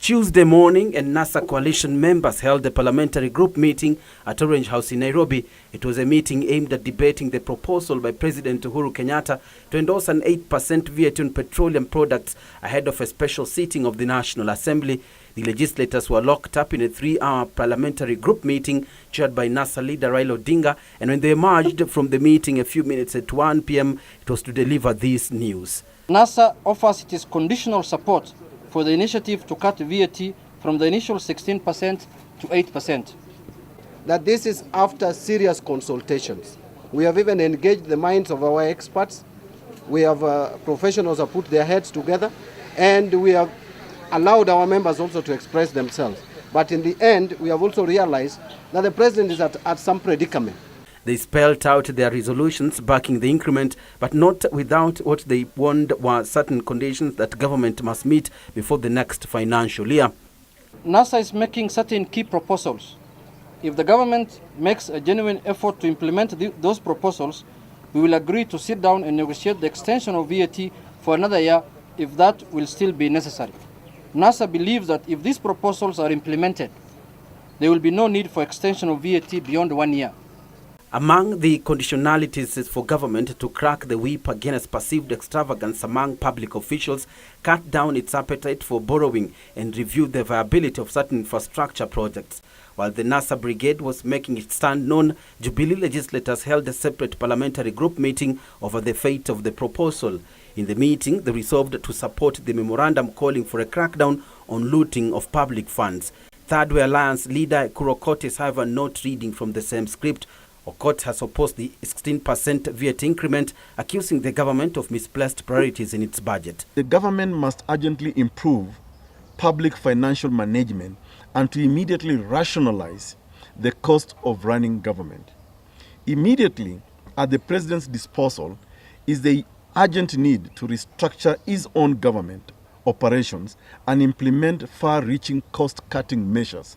Tuesday morning, and NASA coalition members held a parliamentary group meeting at Orange House in Nairobi. It was a meeting aimed at debating the proposal by President Uhuru Kenyatta to endorse an 8% VAT on petroleum products ahead of a special sitting of the National Assembly. The legislators were locked up in a 3-hour parliamentary group meeting chaired by NASA leader Raila Odinga, and when they emerged from the meeting a few minutes at 1 p.m, it was to deliver this news. NASA offers its conditional support for the initiative to cut VAT from the initial 16% to 8%. That this is after serious consultations. We have even engaged the minds of our experts. We have professionals have put their heads together, and we have allowed our members also to express themselves. But in the end, we have also realized that the president is at some predicament. They spelled out their resolutions backing the increment, but not without what they warned were certain conditions that government must meet before the next financial year. NASA is making certain key proposals. If the government makes a genuine effort to implement those proposals, we will agree to sit down and negotiate the extension of VAT for another year if that will still be necessary. NASA believes that if these proposals are implemented, there will be no need for extension of VAT beyond 1 year. Among the conditionalities is for government to crack the whip against perceived extravagance among public officials, cut down its appetite for borrowing, and review the viability of certain infrastructure projects. While the NASA brigade was making its stand known, Jubilee legislators held a separate parliamentary group meeting over the fate of the proposal. In the meeting, they resolved to support the memorandum calling for a crackdown on looting of public funds. Third Way Alliance leader Kurokot is, however, not reading from the same script. Okot has opposed the 16% VAT increment, accusing the government of misplaced priorities in its budget. The government must urgently improve public financial management and to immediately rationalize the cost of running government. Immediately at the president's disposal is the urgent need to restructure his own government operations and implement far-reaching cost-cutting measures